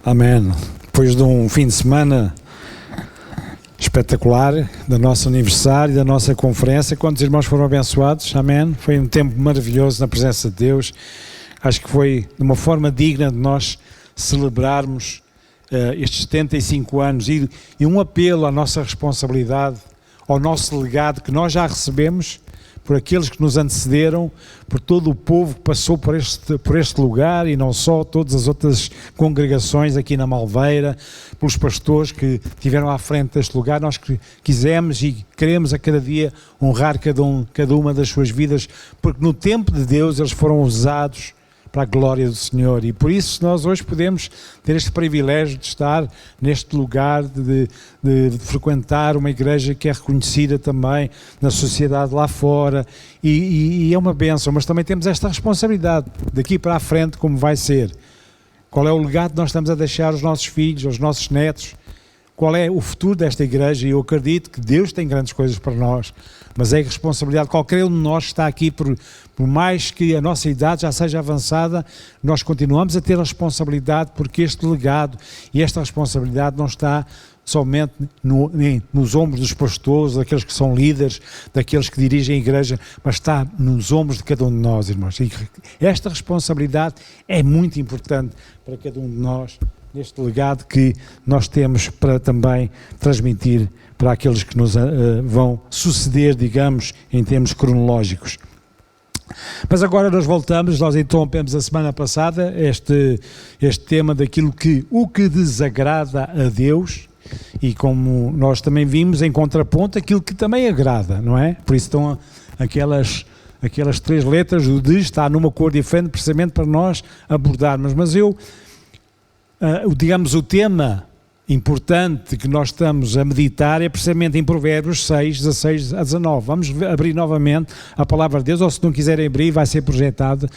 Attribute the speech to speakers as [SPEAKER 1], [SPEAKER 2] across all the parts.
[SPEAKER 1] Amém. Depois de um fim de semana espetacular, do nosso aniversário, da nossa conferência, quantos irmãos foram abençoados? Amém. Foi um tempo maravilhoso na presença de Deus. Acho que foi de uma forma digna de nós celebrarmos estes 75 anos e um apelo à nossa responsabilidade, ao nosso legado que nós já recebemos por aqueles que nos antecederam, por todo o povo que passou por este lugar e não só, todas as outras congregações aqui na Malveira, pelos pastores que estiveram à frente deste lugar. Nós quisemos e queremos a cada dia honrar cada uma das suas vidas, porque no tempo de Deus eles foram usados para a glória do Senhor, e por isso nós hoje podemos ter este privilégio de estar neste lugar, de frequentar uma igreja que é reconhecida também na sociedade lá fora, e é uma bênção, mas também temos esta responsabilidade daqui para a frente, como vai ser. Qual é o legado que nós estamos a deixar aos nossos filhos, aos nossos netos? Qual é o futuro desta igreja? E eu acredito que Deus tem grandes coisas para nós, mas é a responsabilidade de qualquer um de nós que está aqui, por mais que a nossa idade já seja avançada, nós continuamos a ter a responsabilidade, porque este legado e esta responsabilidade não está somente nos ombros dos pastores, daqueles que são líderes, daqueles que dirigem a igreja, mas está nos ombros de cada um de nós, irmãos. E esta responsabilidade é muito importante para cada um de nós, neste legado que nós temos para também transmitir para aqueles que nos vão suceder, digamos, em termos cronológicos. Mas agora nós interrompemos a semana passada este tema daquilo o que desagrada a Deus, e como nós também vimos, em contraponto, aquilo que também agrada, não é? Por isso estão aquelas 3 letras, o de está numa cor diferente, precisamente para nós abordarmos. Mas digamos, o tema importante que nós estamos a meditar é precisamente em Provérbios 6, 16 a 19. Vamos abrir novamente a palavra de Deus, ou se não quiserem abrir, vai ser projetado,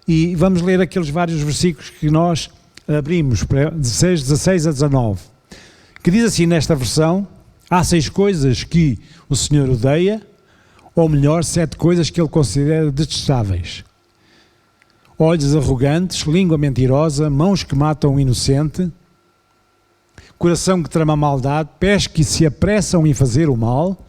[SPEAKER 1] e vamos ler aqueles vários versículos que nós abrimos, de 6, 16 a 19, que diz assim nesta versão: há 6 coisas que o Senhor odeia, ou melhor, 7 coisas que Ele considera detestáveis: olhos arrogantes, língua mentirosa, mãos que matam o inocente, coração que trama maldade, pés que se apressam em fazer o mal,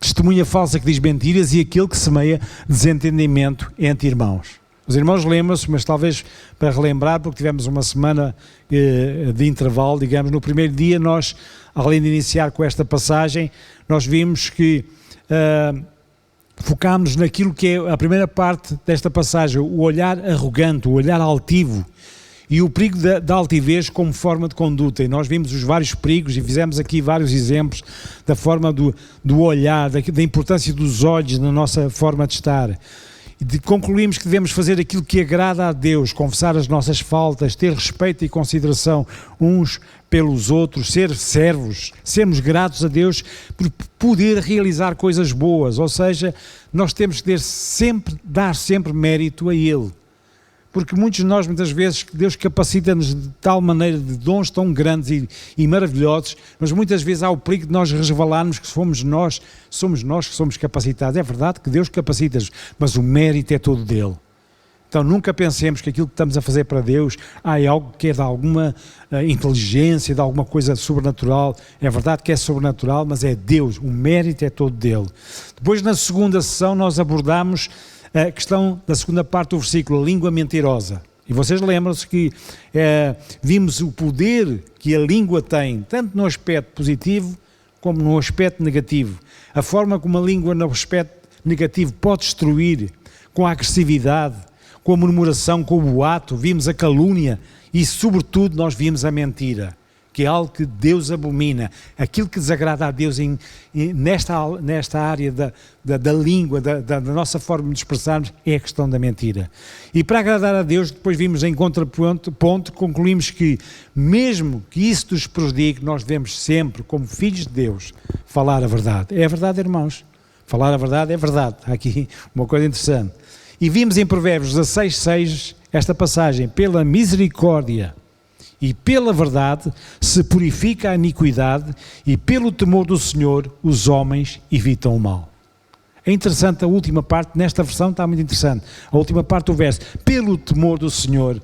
[SPEAKER 1] testemunha falsa que diz mentiras e aquele que semeia desentendimento entre irmãos. Os irmãos lembram-se, mas talvez para relembrar, porque tivemos uma semana de intervalo, digamos. No primeiro dia nós, além de iniciar com esta passagem, nós vimos que focámos naquilo que é a primeira parte desta passagem, o olhar arrogante, o olhar altivo e o perigo da altivez como forma de conduta. E nós vimos os vários perigos e fizemos aqui vários exemplos da forma do olhar, da importância dos olhos na nossa forma de estar. E concluímos que devemos fazer aquilo que agrada a Deus, confessar as nossas faltas, ter respeito e consideração uns pelos outros, ser servos, sermos gratos a Deus por poder realizar coisas boas. Ou seja, nós temos que dar sempre mérito a Ele, porque muitos de nós, muitas vezes, Deus capacita-nos de tal maneira, de dons tão grandes e maravilhosos, mas muitas vezes há o perigo de nós resvalarmos que somos nós que somos capacitados. É verdade que Deus capacita-nos, mas o mérito é todo dele. Então nunca pensemos que aquilo que estamos a fazer para Deus é algo que é de alguma inteligência, de alguma coisa sobrenatural. É verdade que é sobrenatural, mas é Deus, o mérito é todo dele. Depois, na segunda sessão, nós abordamos a questão da segunda parte do versículo, a língua mentirosa. E vocês lembram-se que vimos o poder que a língua tem, tanto no aspecto positivo como no aspecto negativo. A forma como a língua no aspecto negativo pode destruir, com a agressividade, com a murmuração, com o boato. Vimos a calúnia e, sobretudo, nós vimos a mentira, que é algo que Deus abomina. Aquilo que desagrada a Deus nesta área da língua, da nossa forma de expressarmos, é a questão da mentira. E para agradar a Deus, depois vimos em contraponto, concluímos que, mesmo que isso nos prejudique, nós devemos sempre, como filhos de Deus, falar a verdade. É a verdade, irmãos. Falar a verdade é verdade. Há aqui uma coisa interessante. E vimos em Provérbios 16:6 esta passagem: pela misericórdia e pela verdade se purifica a iniquidade, e pelo temor do Senhor os homens evitam o mal. É interessante a última parte, nesta versão está muito interessante, a última parte do verso: pelo temor do Senhor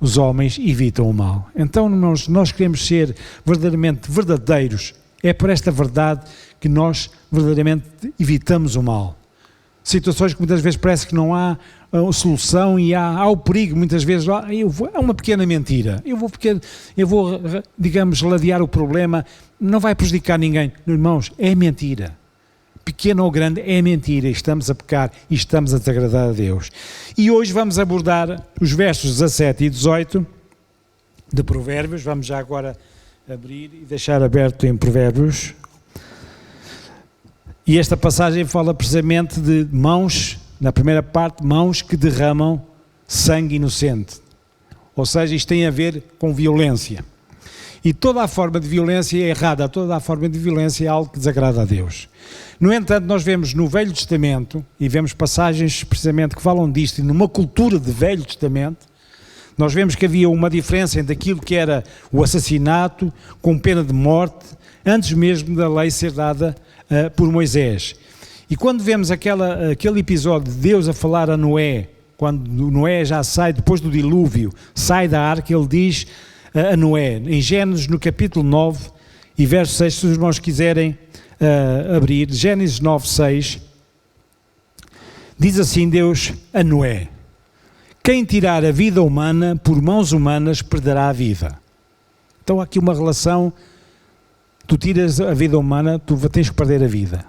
[SPEAKER 1] os homens evitam o mal. Então, nós queremos ser verdadeiramente verdadeiros. É por esta verdade que nós verdadeiramente evitamos o mal. Situações que muitas vezes parece que não há solução e há o perigo, muitas vezes, é uma pequena mentira. Eu vou, digamos, ladear o problema, não vai prejudicar ninguém. Irmãos, é mentira. Pequeno ou grande, é mentira. Estamos a pecar e estamos a desagradar a Deus. E hoje vamos abordar os versos 17 e 18 de Provérbios. Vamos já agora abrir e deixar aberto em Provérbios. E esta passagem fala precisamente de mãos, na primeira parte, mãos que derramam sangue inocente. Ou seja, isto tem a ver com violência. E toda a forma de violência é errada, toda a forma de violência é algo que desagrada a Deus. No entanto, nós vemos no Velho Testamento, e vemos passagens precisamente que falam disto, e numa cultura de Velho Testamento, nós vemos que havia uma diferença entre aquilo que era o assassinato com pena de morte, antes mesmo da lei ser dada por Moisés. E quando vemos aquele episódio de Deus a falar a Noé, quando Noé já sai, depois do dilúvio, sai da arca, ele diz a Noé, em Gênesis no capítulo 9 e verso 6, se os irmãos quiserem abrir, Gênesis 9, 6, diz assim Deus a Noé: quem tirar a vida humana por mãos humanas perderá a vida. Então há aqui uma relação. Tu tiras a vida humana, tu tens que perder a vida.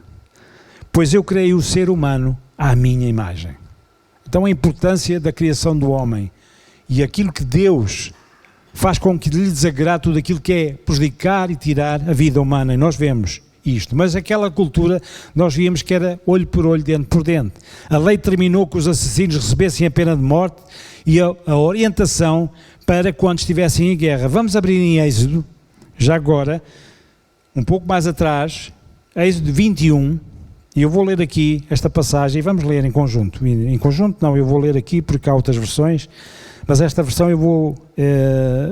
[SPEAKER 1] Pois eu criei o ser humano à minha imagem. Então a importância da criação do homem e aquilo que Deus faz com que lhe desagrade tudo aquilo que é prejudicar e tirar a vida humana. E nós vemos isto. Mas aquela cultura, nós víamos que era olho por olho, dente por dente. A lei determinou que os assassinos recebessem a pena de morte e a orientação para quando estivessem em guerra. Vamos abrir em Êxodo, já agora, um pouco mais atrás, Êxodo 21, e eu vou ler aqui esta passagem, e vamos ler em conjunto. Em conjunto não, eu vou ler aqui porque há outras versões, mas esta versão eu vou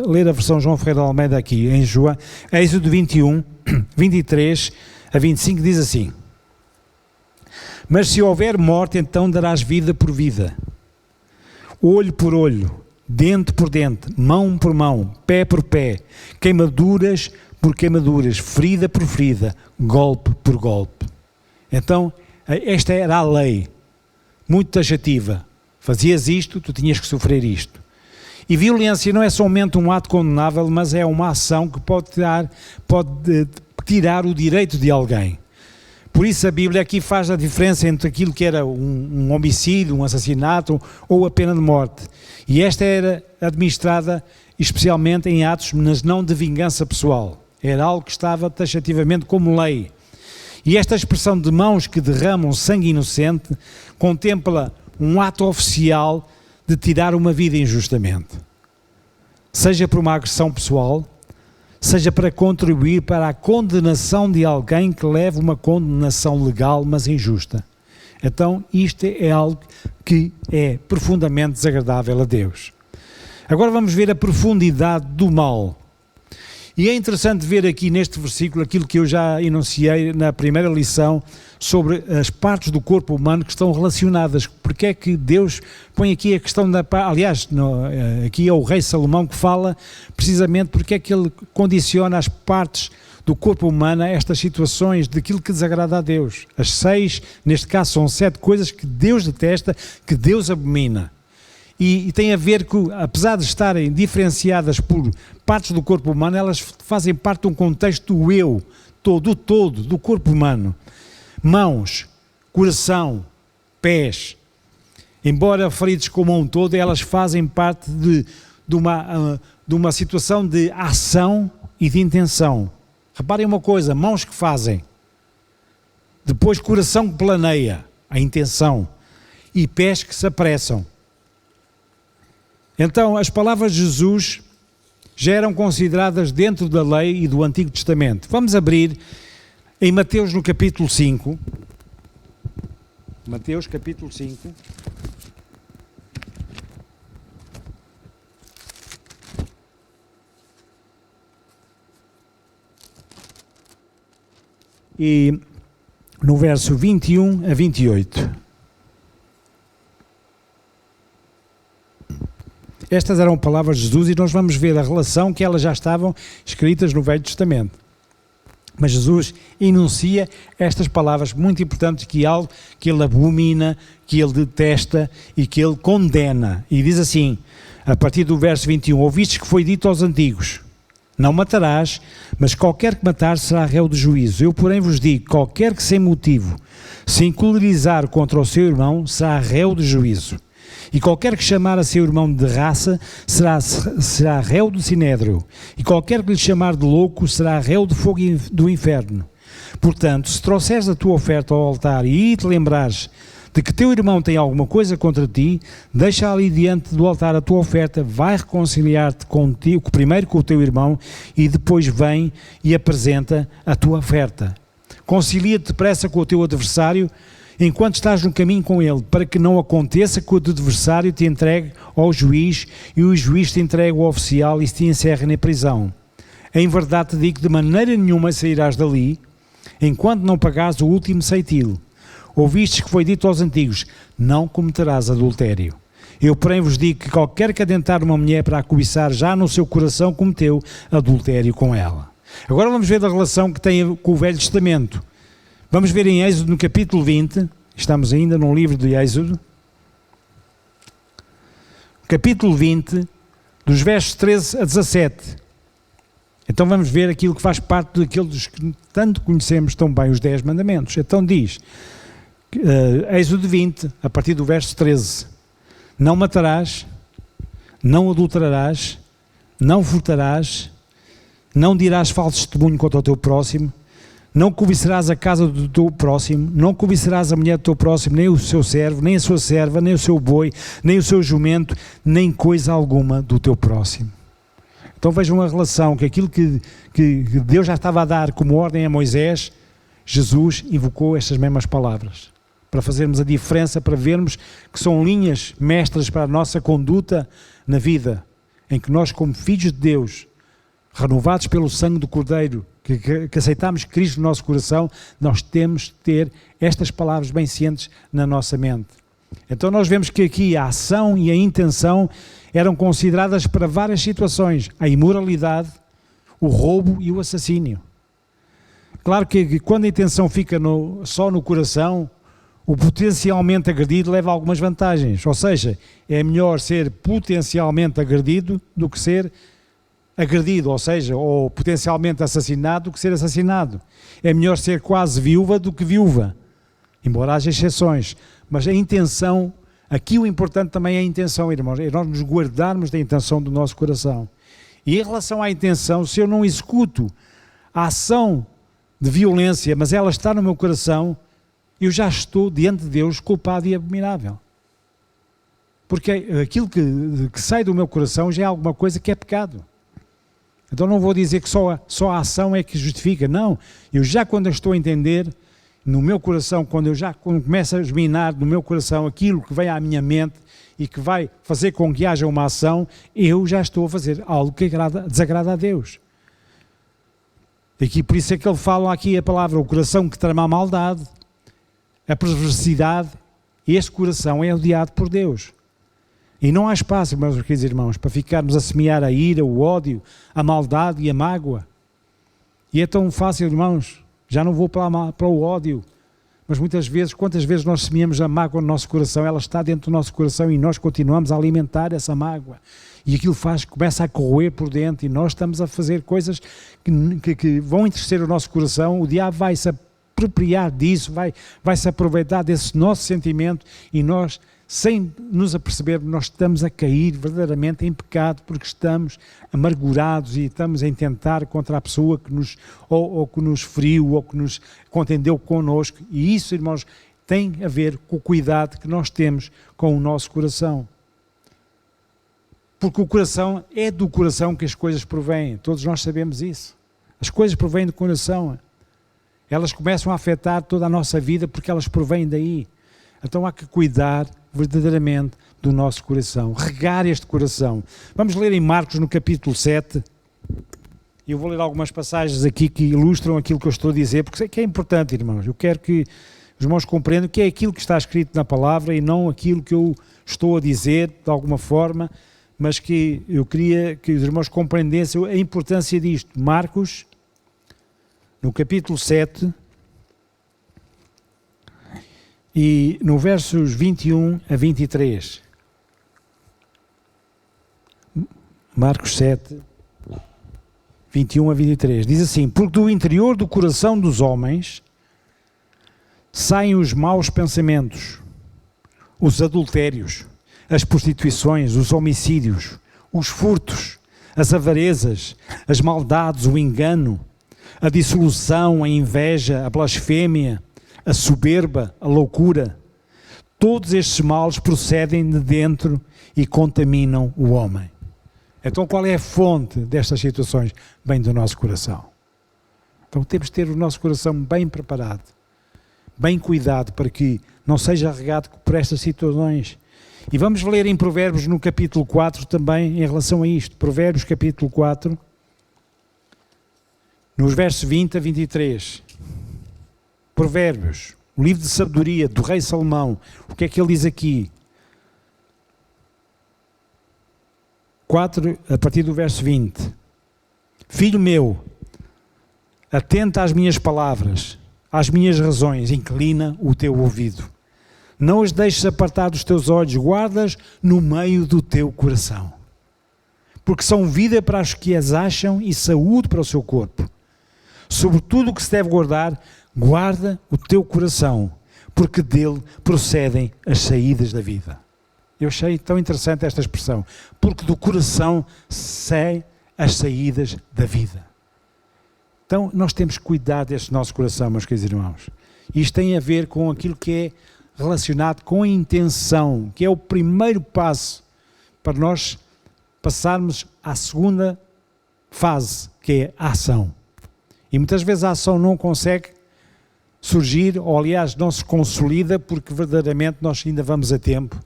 [SPEAKER 1] ler a versão João Ferreira de Almeida aqui, em Êxodo 21, 23 a 25, diz assim: mas se houver morte, então darás vida por vida, olho por olho, dente por dente, mão por mão, pé por pé, queimaduras por queimaduras, ferida por ferida, golpe por golpe. Então, esta era a lei, muito taxativa. Fazias isto, tu tinhas que sofrer isto. E violência não é somente um ato condenável, mas é uma ação que pode tirar o direito de alguém. Por isso a Bíblia aqui faz a diferença entre aquilo que era um homicídio, um assassinato ou a pena de morte. E esta era administrada especialmente em atos, mas não de vingança pessoal. Era algo que estava taxativamente como lei. E esta expressão de mãos que derramam sangue inocente contempla um ato oficial de tirar uma vida injustamente. Seja por uma agressão pessoal, seja para contribuir para a condenação de alguém que leva uma condenação legal, mas injusta. Então, isto é algo que é profundamente desagradável a Deus. Agora vamos ver a profundidade do mal. E é interessante ver aqui neste versículo aquilo que eu já enunciei na primeira lição sobre as partes do corpo humano que estão relacionadas. Porque é que Deus põe aqui a questão da... Aliás, aqui é o rei Salomão que fala precisamente porque é que ele condiciona as partes do corpo humano a estas situações daquilo que desagrada a Deus. As 6, neste caso, são 7 coisas que Deus detesta, que Deus abomina. E tem a ver com, apesar de estarem diferenciadas por partes do corpo humano, elas fazem parte de um contexto do eu, todo, do corpo humano. Mãos, coração, pés, embora feridos como um todo, elas fazem parte de uma situação de ação e de intenção. Reparem uma coisa, mãos que fazem, depois coração que planeia, a intenção, e pés que se apressam. Então, as palavras de Jesus já eram consideradas dentro da lei e do Antigo Testamento. Vamos abrir em Mateus no capítulo 5. Mateus capítulo 5. E no verso 21 a 28. Estas eram palavras de Jesus e nós vamos ver a relação que elas já estavam escritas no Velho Testamento. Mas Jesus enuncia estas palavras muito importantes, que é algo que ele abomina, que ele detesta e que ele condena. E diz assim, a partir do verso 21, ouvistes que foi dito aos antigos, não matarás, mas qualquer que matar será réu de juízo. Eu, porém, vos digo, qualquer que sem motivo se encolerizar contra o seu irmão será réu de juízo. E qualquer que chamar a seu irmão de raça será réu do sinédrio. E qualquer que lhe chamar de louco será réu de fogo do inferno. Portanto, se trouxeres a tua oferta ao altar e te lembrares de que teu irmão tem alguma coisa contra ti, deixa ali diante do altar a tua oferta, vai reconciliar-te contigo, primeiro com o teu irmão, e depois vem e apresenta a tua oferta. Concilia-te depressa com o teu adversário, enquanto estás no caminho com ele, para que não aconteça que o teu adversário te entregue ao juiz e o juiz te entregue ao oficial e te encerre na prisão. Em verdade te digo que de maneira nenhuma sairás dali, enquanto não pagares o último ceitil. Ouvistes que foi dito aos antigos, não cometerás adultério. Eu, porém, vos digo que qualquer que adentar uma mulher para a cobiçar, já no seu coração cometeu adultério com ela. Agora vamos ver a relação que tem com o Velho Testamento. Vamos ver em Êxodo, no capítulo 20, estamos ainda no livro de Êxodo, capítulo 20, dos versos 13 a 17. Então vamos ver aquilo que faz parte daqueles que tanto conhecemos tão bem, os 10 mandamentos. Então diz, Êxodo 20, a partir do verso 13, não matarás, não adulterarás, não furtarás, não dirás falso testemunho contra o teu próximo, não cobiçarás a casa do teu próximo, não cobiçarás a mulher do teu próximo, nem o seu servo, nem a sua serva, nem o seu boi, nem o seu jumento, nem coisa alguma do teu próximo. Então vejam a relação, que aquilo que Deus já estava a dar como ordem a Moisés, Jesus invocou estas mesmas palavras, para fazermos a diferença, para vermos que são linhas mestras para a nossa conduta na vida, em que nós, como filhos de Deus, renovados pelo sangue do Cordeiro, que aceitamos Cristo no nosso coração, nós temos de ter estas palavras bem cientes na nossa mente. Então nós vemos que aqui a ação e a intenção eram consideradas para várias situações: a imoralidade, o roubo e o assassínio. Claro que quando a intenção fica só no coração, o potencialmente agredido leva algumas vantagens, ou seja, é melhor ser potencialmente agredido do que ser agredido, ou seja, ou potencialmente assassinado do que ser assassinado. É melhor ser quase viúva do que viúva, embora haja exceções. Mas a intenção, aqui o importante também é a intenção, irmãos, é nós nos guardarmos da intenção do nosso coração. E em relação à intenção, se eu não executo a ação de violência, mas ela está no meu coração, eu já estou diante de Deus culpado e abominável. Porque aquilo que sai do meu coração já é alguma coisa que é pecado. Então não vou dizer que só a ação é que justifica, não. Eu já quando eu estou a entender, no meu coração, quando começa a germinar no meu coração aquilo que vem à minha mente e que vai fazer com que haja uma ação, eu já estou a fazer algo que desagrada a Deus. E por isso é que ele fala aqui a palavra, o coração que trama a maldade, a perversidade, este coração é odiado por Deus. E não há espaço, meus queridos irmãos, para ficarmos a semear a ira, o ódio, a maldade e a mágoa. E é tão fácil, irmãos, já não vou para o ódio, mas muitas vezes, quantas vezes nós semeamos a mágoa no nosso coração, ela está dentro do nosso coração e nós continuamos a alimentar essa mágoa. E aquilo começa a corroer por dentro e nós estamos a fazer coisas que vão entristecer o nosso coração, o diabo vai se apropriar disso, vai se aproveitar desse nosso sentimento e nós, sem nos apercebermos, nós estamos a cair verdadeiramente em pecado porque estamos amargurados e estamos a intentar contra a pessoa que que nos feriu ou que nos contendeu connosco. E isso, irmãos, tem a ver com o cuidado que nós temos com o nosso coração. Porque o coração, é do coração que as coisas provêm, todos nós sabemos isso. As coisas provêm do coração. Elas começam a afetar toda a nossa vida porque elas provêm daí. Então há que cuidar verdadeiramente do nosso coração, regar este coração. Vamos ler em Marcos no capítulo 7, e eu vou ler algumas passagens aqui que ilustram aquilo que eu estou a dizer, porque sei que é importante, irmãos. Eu quero que os irmãos compreendam que é aquilo que está escrito na palavra e não aquilo que eu estou a dizer de alguma forma, mas que eu queria que os irmãos compreendessem a importância disto. Marcos, no capítulo 7, e no versos 21 a 23. Marcos 7, 21 a 23. Diz assim: porque do interior do coração dos homens saem os maus pensamentos, os adultérios, as prostituições, os homicídios, os furtos, as avarezas, as maldades, o engano, a dissolução, a inveja, a blasfémia, a soberba, a loucura. Todos estes males procedem de dentro e contaminam o homem. Então qual é a fonte destas situações? Vem do nosso coração. Então temos de ter o nosso coração bem preparado, bem cuidado para que não seja regado por estas situações. E vamos ler em Provérbios no capítulo 4 também em relação a isto. Provérbios capítulo 4, nos versos 20 a 23. Provérbios, o livro de sabedoria do rei Salomão. O que é que ele diz aqui? 4, a partir do verso 20. Filho meu, atenta às minhas palavras, às minhas razões, inclina o teu ouvido. Não as deixes apartar dos teus olhos, guardas no meio do teu coração. Porque são vida para os que as acham e saúde para o seu corpo. Sobre tudo o que se deve guardar, guarda o teu coração, porque dele procedem as saídas da vida. Eu achei tão interessante esta expressão, porque do coração saem as saídas da vida. Então, nós temos que cuidar deste nosso coração, meus queridos irmãos. Isto tem a ver com aquilo que é relacionado com a intenção, que é o primeiro passo para nós passarmos à segunda fase, que é a ação. E muitas vezes a ação não consegue surgir, ou aliás não se consolida, porque verdadeiramente nós ainda vamos a tempo.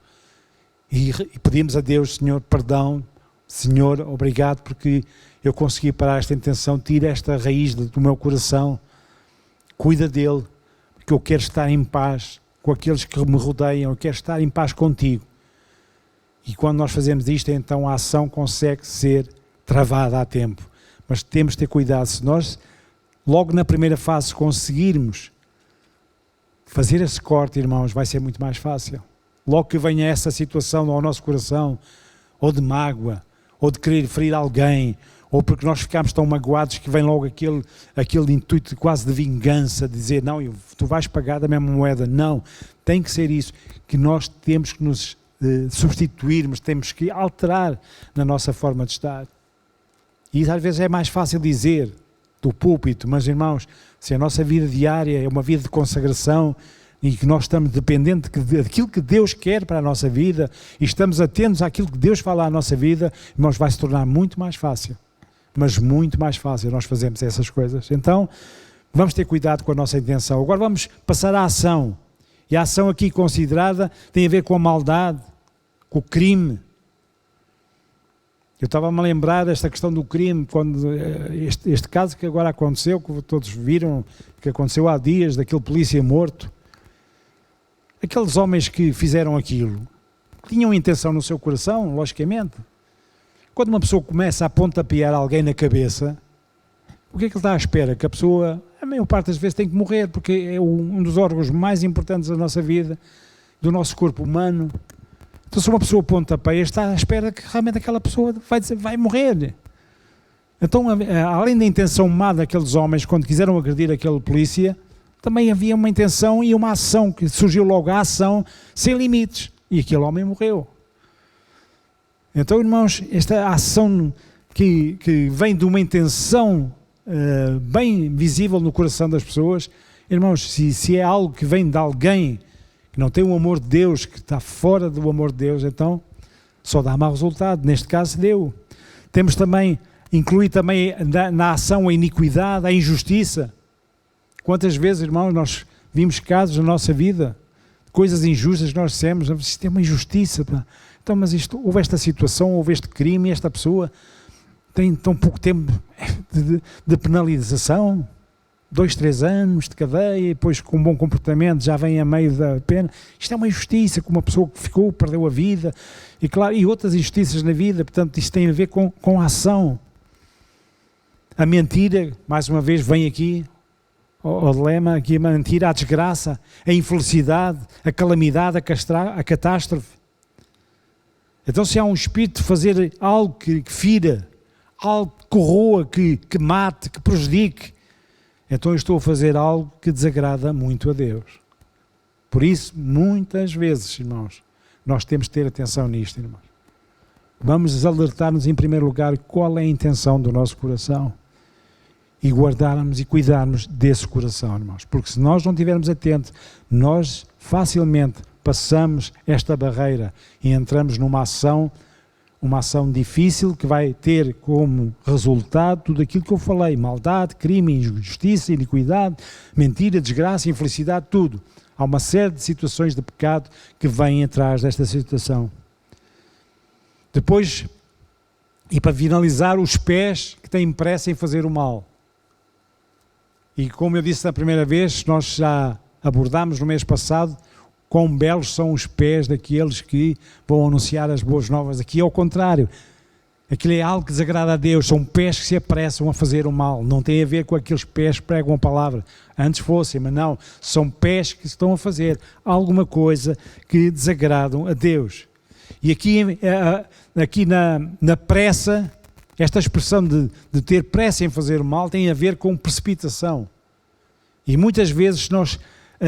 [SPEAKER 1] E pedimos a Deus: Senhor, perdão, Senhor, obrigado porque eu consegui parar esta intenção, tira esta raiz do meu coração, cuida dele, porque eu quero estar em paz com aqueles que me rodeiam, eu quero estar em paz contigo. E quando nós fazemos isto, então a ação consegue ser travada a tempo. Mas temos de ter cuidado, se nós, logo na primeira fase, conseguirmos fazer esse corte, irmãos, vai ser muito mais fácil. Logo que venha essa situação ao nosso coração, ou de mágoa, ou de querer ferir alguém, ou porque nós ficamos tão magoados que vem logo aquele intuito quase de vingança, de dizer, não, tu vais pagar da mesma moeda. Não, tem que ser isso, que nós temos que nos substituirmos, temos que alterar na nossa forma de estar. E às vezes é mais fácil dizer do púlpito, mas irmãos, se a nossa vida diária é uma vida de consagração, e que nós estamos dependentes daquilo que Deus quer para a nossa vida e estamos atentos àquilo que Deus fala à nossa vida, irmãos, vai se tornar muito mais fácil, mas muito mais fácil nós fazermos essas coisas. Então, vamos ter cuidado com a nossa intenção. Agora vamos passar à ação. E a ação aqui considerada tem a ver com a maldade, com o crime. Eu estava-me a lembrar desta questão do crime, quando este caso que agora aconteceu, que todos viram, que aconteceu há dias, daquele polícia morto. Aqueles homens que fizeram aquilo, tinham intenção no seu coração, logicamente. Quando uma pessoa começa a pontapear alguém na cabeça, o que é que ele está à espera? Que a pessoa, a maior parte das vezes, tem que morrer, porque é um dos órgãos mais importantes da nossa vida, do nosso corpo humano. Então, se uma pessoa pontapeia, está à espera que realmente aquela pessoa vai morrer. Então, além da intenção má daqueles homens, quando quiseram agredir aquele polícia, também havia uma intenção e uma ação, que surgiu logo a ação sem limites. E aquele homem morreu. Então, irmãos, esta ação que vem de uma intenção bem visível no coração das pessoas, irmãos, se é algo que vem de alguém que não tem o amor de Deus, que está fora do amor de Deus, então só dá mau resultado. Neste caso deu. Temos também, incluir também na ação a iniquidade, a injustiça. Quantas vezes, irmãos, nós vimos casos na nossa vida, coisas injustas que nós dissemos, isto é uma injustiça. Pá. Então, mas houve esta situação, houve este crime, esta pessoa tem tão pouco tempo de penalização. 2, 3 anos de cadeia, e depois com um bom comportamento já vem a meio da pena. Isto é uma injustiça, com uma pessoa que ficou, perdeu a vida, e claro, e outras injustiças na vida, portanto isto tem a ver com a ação. A mentira, mais uma vez, vem aqui, o dilema, aqui a mentira, a desgraça, a infelicidade, a calamidade, a catástrofe. Então se há um espírito de fazer algo que fira, algo que corroa, que mate, que prejudique, então eu estou a fazer algo que desagrada muito a Deus. Por isso, muitas vezes, irmãos, nós temos de ter atenção nisto, irmãos. Vamos alertar-nos em primeiro lugar qual é a intenção do nosso coração e guardarmos e cuidarmos desse coração, irmãos. Porque se nós não estivermos atentos, nós facilmente passamos esta barreira e entramos numa ação difícil que vai ter como resultado tudo aquilo que eu falei: maldade, crime, injustiça, iniquidade, mentira, desgraça, infelicidade, tudo. Há uma série de situações de pecado que vêm atrás desta situação. Depois, e para finalizar, os pés que têm pressa em fazer o mal. E como eu disse na primeira vez, nós já abordámos no mês passado, quão belos são os pés daqueles que vão anunciar as boas novas. Aqui é o contrário. Aquilo é algo que desagrada a Deus. São pés que se apressam a fazer o mal. Não tem a ver com aqueles pés que pregam a palavra. Antes fossem, mas não. São pés que estão a fazer alguma coisa que desagradam a Deus. E aqui na pressa, esta expressão de ter pressa em fazer o mal tem a ver com precipitação. E muitas vezes nós,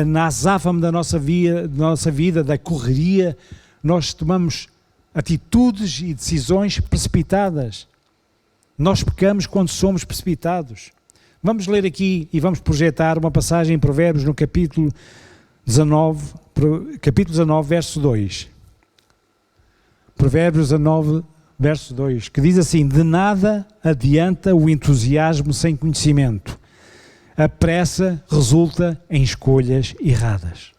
[SPEAKER 1] na azáfame da nossa vida, da correria, nós tomamos atitudes e decisões precipitadas. Nós pecamos quando somos precipitados. Vamos ler aqui e vamos projetar uma passagem em Provérbios no capítulo 19, verso 2. Provérbios 19, verso 2, que diz assim: de nada adianta o entusiasmo sem conhecimento. A pressa resulta em escolhas erradas.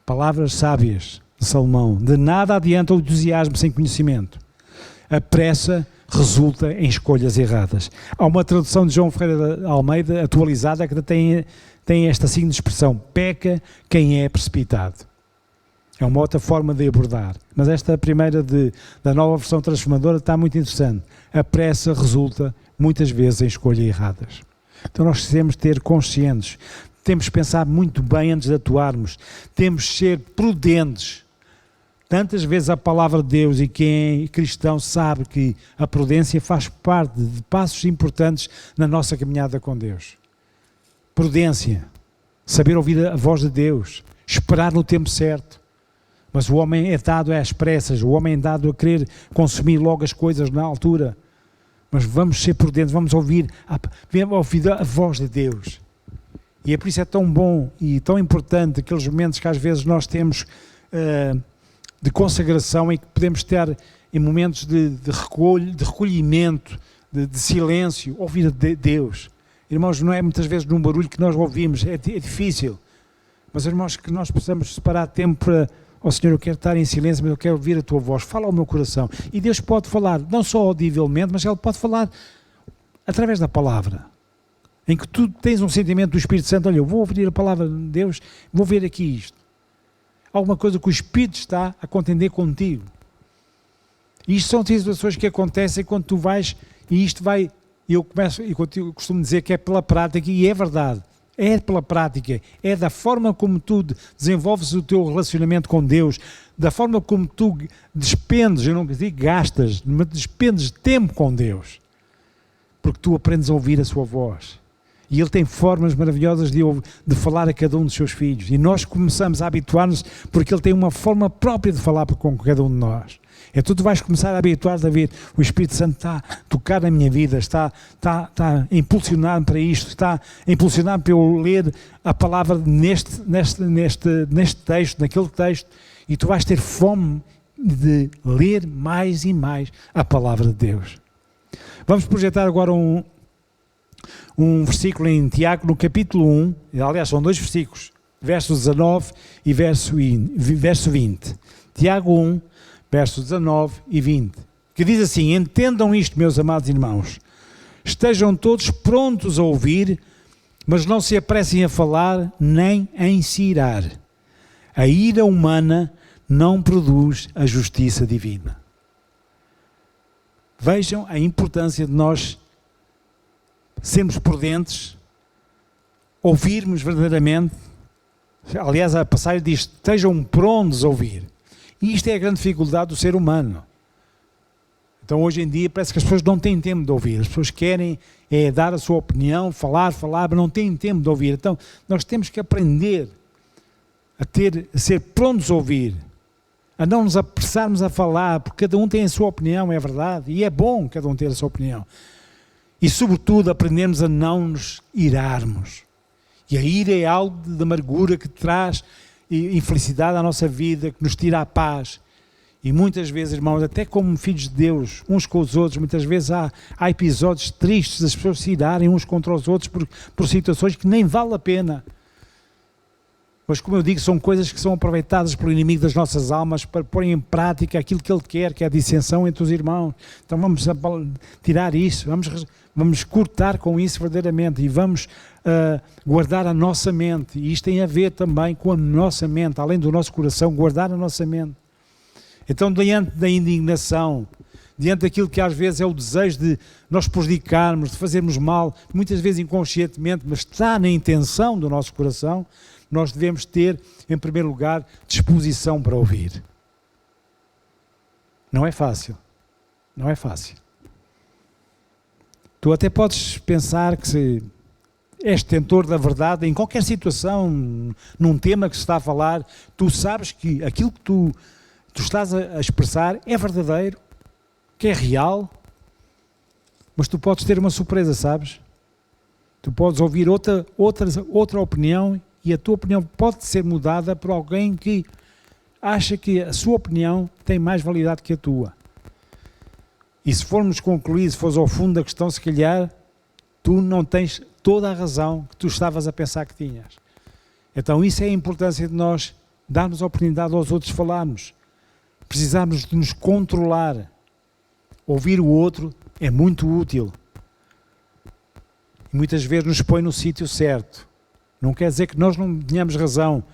[SPEAKER 1] Palavras sábias de Salomão. De nada adianta o entusiasmo sem conhecimento. A pressa resulta em escolhas erradas. Há uma tradução de João Ferreira de Almeida atualizada que tem esta seguinte expressão: peca quem é precipitado. É uma outra forma de abordar. Mas esta primeira da nova versão transformadora está muito interessante. A pressa resulta muitas vezes em escolhas erradas. Então nós temos de ter conscientes, temos de pensar muito bem antes de atuarmos, temos de ser prudentes. Tantas vezes a palavra de Deus, e quem é cristão sabe que a prudência faz parte de passos importantes na nossa caminhada com Deus. Prudência, saber ouvir a voz de Deus, esperar no tempo certo. Mas o homem é dado às pressas, o homem é dado a querer consumir logo as coisas na altura. Mas vamos ser prudentes, vamos ouvir a voz de Deus. E é por isso é tão bom e tão importante aqueles momentos que às vezes nós temos de consagração, em que podemos estar em momentos de recolhimento, de silêncio, ouvir de Deus. Irmãos, não é muitas vezes num barulho que nós ouvimos, é difícil. Mas irmãos, que nós possamos separar tempo para: ó Senhor, eu quero estar em silêncio, mas eu quero ouvir a Tua voz, fala ao meu coração. E Deus pode falar, não só audivelmente, mas Ele pode falar através da palavra. Em que tu tens um sentimento do Espírito Santo: olha, eu vou ouvir a palavra de Deus, vou ver aqui isto. Alguma coisa que o Espírito está a contender contigo. E isto são situações que acontecem quando tu vais, e isto vai, eu costumo dizer que é pela prática, e é verdade. É pela prática, é da forma como tu desenvolves o teu relacionamento com Deus, da forma como tu despendes, eu não digo gastas, mas despendes tempo com Deus, porque tu aprendes a ouvir a sua voz. E Ele tem formas maravilhosas de falar a cada um dos seus filhos, e nós começamos a habituar-nos, porque Ele tem uma forma própria de falar com cada um de nós. Então tu vais começar a habituar-te a ver: o Espírito Santo está a tocar na minha vida, está a impulsionar-me para isto, está a impulsionar-me para eu ler a palavra neste texto, naquele texto, e tu vais ter fome de ler mais e mais a palavra de Deus. Vamos projetar agora um versículo em Tiago, no capítulo 1, aliás são 2 versículos, verso 19 e verso 20. Tiago 1, versos 19 e 20, que diz assim: entendam isto, meus amados irmãos, Estejam todos prontos a ouvir, mas não se apressem a falar nem em se irar. A ira humana não produz a justiça divina. Vejam a importância de nós sermos prudentes, ouvirmos verdadeiramente. Aliás, a passagem diz: estejam prontos a ouvir. E isto é a grande dificuldade do ser humano. Então, hoje em dia, parece que as pessoas não têm tempo de ouvir. As pessoas querem dar a sua opinião, falar, mas não têm tempo de ouvir. Então, nós temos que aprender a ser prontos a ouvir, a não nos apressarmos a falar, porque cada um tem a sua opinião, é verdade, e é bom cada um ter a sua opinião. E, sobretudo, aprendermos a não nos irarmos. E a ira é algo de amargura que traz infelicidade à nossa vida, que nos tira a paz. E muitas vezes, irmãos, até como filhos de Deus, uns com os outros, muitas vezes há episódios tristes das pessoas se irarem uns contra os outros por situações que nem vale a pena. Mas, como eu digo, são coisas que são aproveitadas pelo inimigo das nossas almas para pôr em prática aquilo que ele quer, que é a dissensão entre os irmãos. Então vamos tirar isso, vamos cortar com isso verdadeiramente e vamos guardar a nossa mente. E isto tem a ver também com a nossa mente, além do nosso coração, guardar a nossa mente. Então, diante da indignação, diante daquilo que às vezes é o desejo de nós prejudicarmos, de fazermos mal, muitas vezes inconscientemente, mas está na intenção do nosso coração, nós devemos ter, em primeiro lugar, disposição para ouvir. Não é fácil. Não é fácil. Tu até podes pensar que se és detentor da verdade, em qualquer situação, num tema que se está a falar, tu sabes que aquilo que tu estás a expressar é verdadeiro, que é real, mas tu podes ter uma surpresa, sabes? Tu podes ouvir outra opinião e a tua opinião pode ser mudada por alguém que acha que a sua opinião tem mais validade que a tua. E se formos concluir, se fores ao fundo da questão, se calhar, tu não tens toda a razão que tu estavas a pensar que tinhas. Então isso é a importância de nós darmos a oportunidade aos outros de falarmos. Precisamos de nos controlar. Ouvir o outro é muito útil. E muitas vezes nos põe no sítio certo. Não quer dizer que nós não tenhamos razão.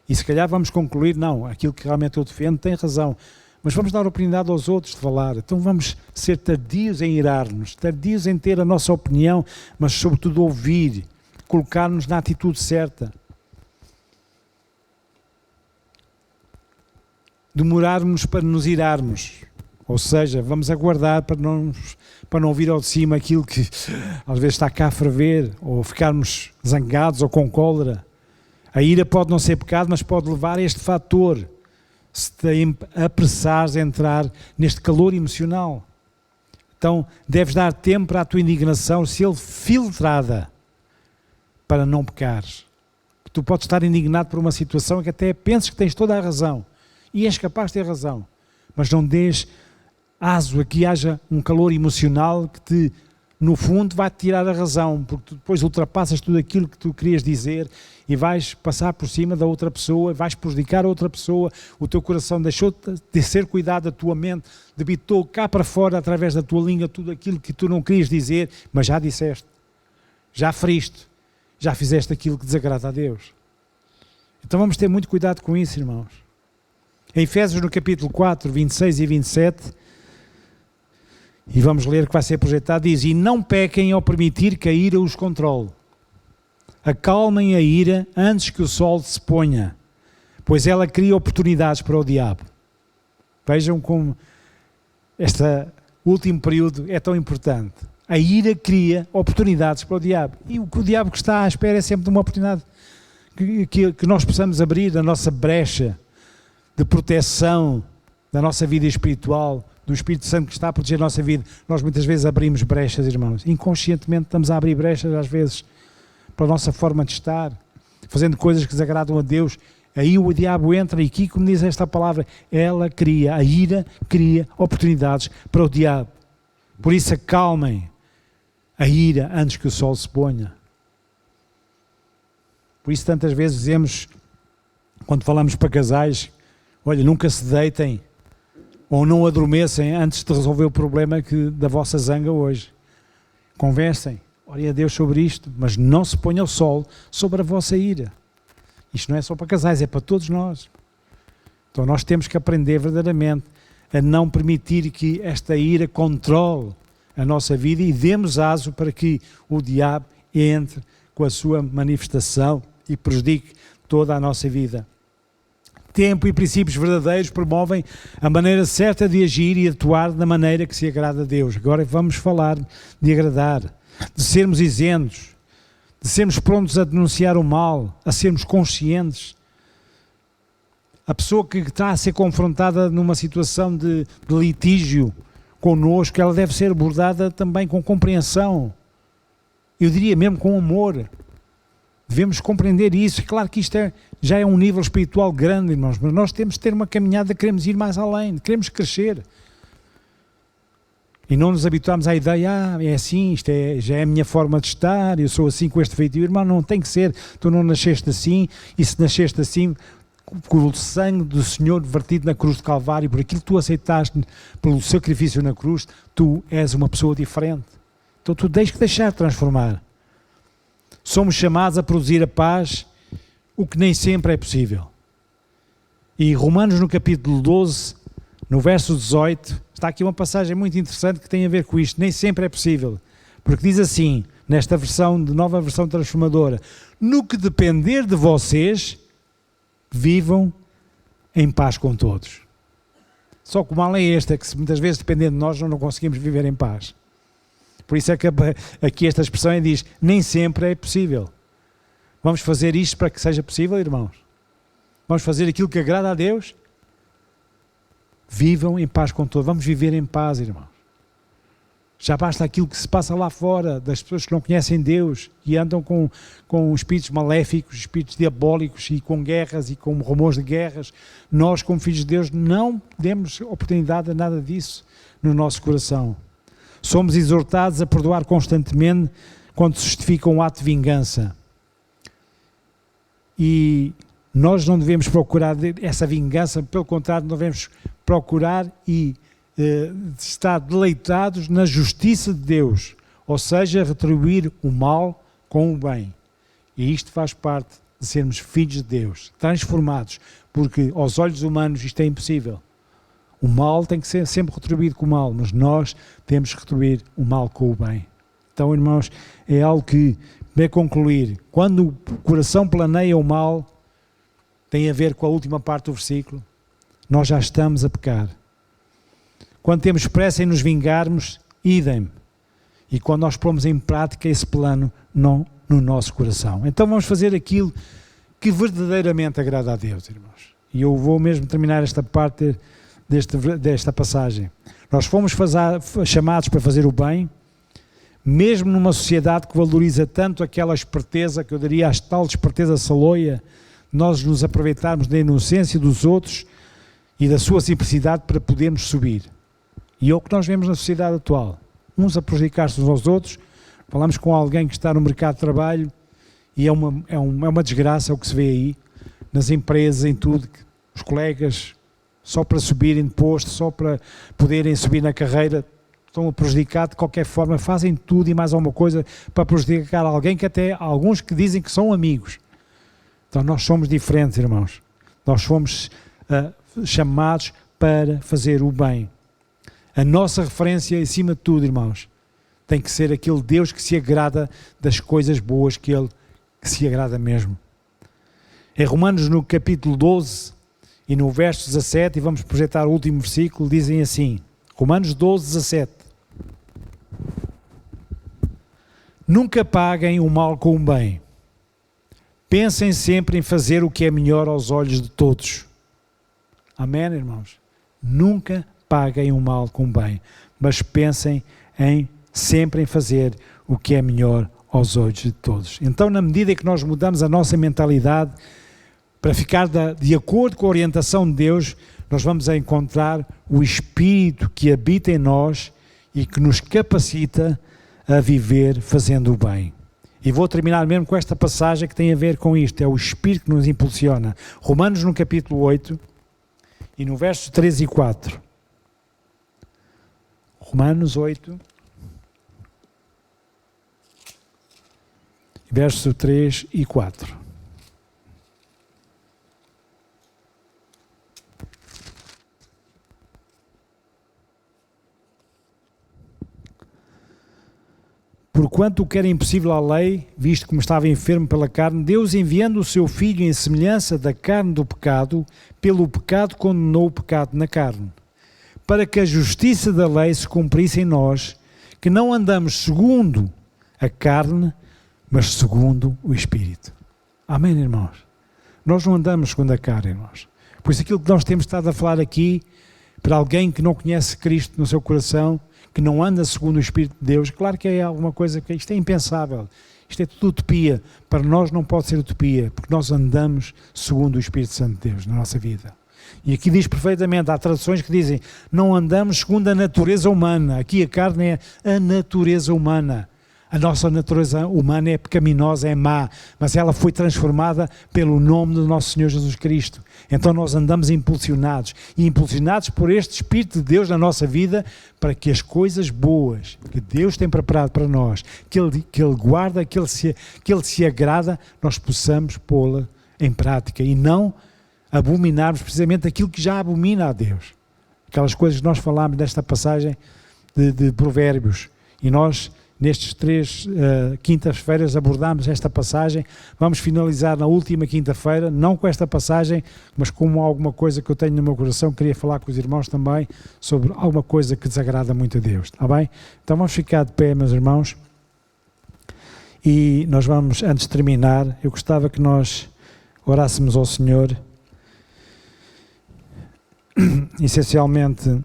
[SPEAKER 1] E se calhar vamos concluir, não, aquilo que realmente eu defendo tem razão. Mas vamos dar a oportunidade aos outros de falar. Então vamos ser tardios em irar-nos, tardios em ter a nossa opinião, mas sobretudo ouvir, colocar-nos na atitude certa. Demorarmos para nos irarmos, ou seja, vamos aguardar para não vir ao de cima aquilo que às vezes está cá a ferver, ou ficarmos zangados ou com cólera. A ira pode não ser pecado, mas pode levar a este fator, se te apressares a entrar neste calor emocional. Então deves dar tempo para a tua indignação ser filtrada para não pecares. Tu podes estar indignado por uma situação que até pensas que tens toda a razão, e és capaz de ter razão, mas não dês aso a que haja um calor emocional que te, no fundo, vai-te tirar a razão, porque tu depois ultrapassas tudo aquilo que tu querias dizer e vais passar por cima da outra pessoa, vais prejudicar a outra pessoa, o teu coração deixou de ser cuidado, a tua mente debitou cá para fora, através da tua língua, tudo aquilo que tu não querias dizer, mas já disseste, já feriste, já fizeste aquilo que desagrada a Deus. Então vamos ter muito cuidado com isso, irmãos. Em Efésios, no capítulo 4, 26 e 27, e vamos ler que vai ser projetado, diz: e não pequem ao permitir que a ira os controle. Acalmem a ira antes que o sol se ponha, pois ela cria oportunidades para o diabo. Vejam como este último período é tão importante. A ira cria oportunidades para o diabo. E o que o diabo que está à espera é sempre de uma oportunidade que nós possamos abrir a nossa brecha de proteção da nossa vida espiritual, do Espírito Santo que está a proteger a nossa vida. Nós muitas vezes abrimos brechas, irmãos. Inconscientemente estamos a abrir brechas, às vezes, para a nossa forma de estar, fazendo coisas que desagradam a Deus. Aí o diabo entra e aqui, como diz esta palavra, a ira cria oportunidades para o diabo. Por isso acalmem a ira antes que o sol se ponha. Por isso tantas vezes dizemos, quando falamos para casais, olha, nunca se deitem ou não adormecem antes de resolver o problema da vossa zanga hoje. conversem, orem a Deus sobre isto, mas não se ponha o sol sobre a vossa ira. Isto não é só para casais, é para todos nós. Então nós temos que aprender verdadeiramente a não permitir que esta ira controle a nossa vida e demos aso para que o diabo entre com a sua manifestação e prejudique toda a nossa vida. Tempo e princípios verdadeiros promovem a maneira certa de agir e atuar da maneira que se agrada a Deus. Agora vamos falar de agradar, de sermos isentos, de sermos prontos a denunciar o mal, a sermos conscientes. A pessoa que está a ser confrontada numa situação de litígio connosco, ela deve ser abordada também com compreensão. Eu diria mesmo com amor. Devemos compreender isso. Claro que isto já é um nível espiritual grande, irmãos, mas nós temos de ter uma caminhada, queremos ir mais além, queremos crescer. E não nos habituamos à ideia, é assim, isto já é a minha forma de estar, eu sou assim com este feitio. Irmão, não tem que ser, tu não nasceste assim, e se nasceste assim, com o sangue do Senhor vertido na cruz de Calvário, por aquilo que tu aceitaste pelo sacrifício na cruz, tu és uma pessoa diferente. Então tu tens que deixar transformar. Somos chamados a produzir a paz, o que nem sempre é possível. E Romanos no capítulo 12, no verso 18, está aqui uma passagem muito interessante que tem a ver com isto. Nem sempre é possível. Porque diz assim, nesta versão, nova versão transformadora: no que depender de vocês, vivam em paz com todos. Só que o mal é este, é que muitas vezes, dependendo de nós, não conseguimos viver em paz. Por isso é que aqui esta expressão diz, nem sempre é possível. Vamos fazer isto para que seja possível, irmãos? Vamos fazer aquilo que agrada a Deus? Vivam em paz com todos. Vamos viver em paz, irmãos. Já basta aquilo que se passa lá fora, das pessoas que não conhecem Deus e andam com espíritos maléficos, espíritos diabólicos e com guerras e com rumores de guerras. Nós, como filhos de Deus, não demos oportunidade a nada disso no nosso coração. Somos exortados a perdoar constantemente quando se justifica um ato de vingança. E nós não devemos procurar essa vingança, pelo contrário, devemos procurar e estar deleitados na justiça de Deus, ou seja, retribuir o mal com o bem. E isto faz parte de sermos filhos de Deus, transformados, porque aos olhos humanos isto é impossível. O mal tem que ser sempre retribuído com o mal, mas nós temos que retribuir o mal com o bem. Então, irmãos, é algo que, para concluir, quando o coração planeia o mal, tem a ver com a última parte do versículo, nós já estamos a pecar. Quando temos pressa em nos vingarmos, idem. E quando nós pomos em prática esse plano, não no nosso coração. Então vamos fazer aquilo que verdadeiramente agrada a Deus, irmãos. E eu vou mesmo terminar esta parte desta passagem. Nós fomos chamados para fazer o bem, mesmo numa sociedade que valoriza tanto aquela esperteza, que eu diria a tal esperteza saloia, nós nos aproveitarmos da inocência dos outros e da sua simplicidade para podermos subir. E é o que nós vemos na sociedade atual. Uns a prejudicar-se uns aos outros. Falamos com alguém que está no mercado de trabalho e é uma desgraça o que se vê aí, nas empresas, em tudo, os colegas, só para subirem de posto, só para poderem subir na carreira, estão a prejudicar de qualquer forma, fazem tudo e mais alguma coisa para prejudicar alguém, que até alguns que dizem que são amigos. Então nós somos diferentes, irmãos. Nós fomos chamados para fazer o bem. A nossa referência, acima de tudo, irmãos, tem que ser aquele Deus que se agrada das coisas boas que Ele se agrada mesmo. Em Romanos, no capítulo 12 e no verso 17, e vamos projetar o último versículo, dizem assim, Romanos 12, 17. Nunca paguem o mal com o bem. Pensem sempre em fazer o que é melhor aos olhos de todos. Amém, irmãos? Nunca paguem o mal com o bem, mas pensem sempre em fazer o que é melhor aos olhos de todos. Então, na medida em que nós mudamos a nossa mentalidade para ficar de acordo com a orientação de Deus, nós vamos encontrar o Espírito que habita em nós e que nos capacita a viver fazendo o bem. E vou terminar mesmo com esta passagem que tem a ver com isto, é o Espírito que nos impulsiona. Romanos no capítulo 8 e no verso 3 e 4. Romanos 8. verso 3 e 4. Porquanto o que era impossível à lei, visto como estava enfermo pela carne, Deus, enviando o seu Filho em semelhança da carne do pecado, pelo pecado condenou o pecado na carne, para que a justiça da lei se cumprisse em nós, que não andamos segundo a carne, mas segundo o Espírito. Amém, irmãos? Nós não andamos segundo a carne, irmãos. Por isso aquilo que nós temos estado a falar aqui, para alguém que não conhece Cristo no seu coração, que não anda segundo o Espírito de Deus, claro que é alguma coisa que isto é impensável, isto é tudo utopia. Para nós não pode ser utopia, porque nós andamos segundo o Espírito Santo de Deus na nossa vida. E aqui diz perfeitamente, há traduções que dizem, não andamos segundo a natureza humana. Aqui a carne é a natureza humana. A nossa natureza humana é pecaminosa, é má, mas ela foi transformada pelo nome do nosso Senhor Jesus Cristo. Então nós andamos impulsionados, e impulsionados por este Espírito de Deus na nossa vida, para que as coisas boas que Deus tem preparado para nós, que Ele guarda, que Ele se agrada, nós possamos pô-la em prática e não abominarmos precisamente aquilo que já abomina a Deus. Aquelas coisas que nós falámos nesta passagem de Provérbios, e nós nestes 3 quintas-feiras abordámos esta passagem. Vamos finalizar na última quinta-feira, não com esta passagem, mas com alguma coisa que eu tenho no meu coração. Queria falar com os irmãos também sobre alguma coisa que desagrada muito a Deus, está bem? Então vamos ficar de pé, meus irmãos, e nós vamos, antes de terminar, eu gostava que nós orássemos ao Senhor, essencialmente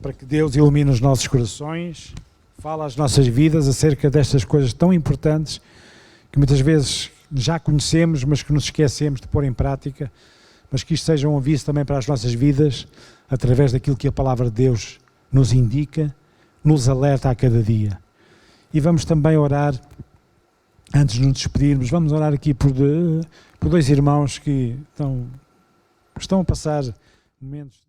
[SPEAKER 1] para que Deus ilumine os nossos corações, fala às nossas vidas acerca destas coisas tão importantes que muitas vezes já conhecemos, mas que nos esquecemos de pôr em prática, mas que isto seja um aviso também para as nossas vidas, através daquilo que a palavra de Deus nos indica, nos alerta a cada dia. E vamos também orar, antes de nos despedirmos, vamos orar aqui por 2 irmãos que estão a passar momentos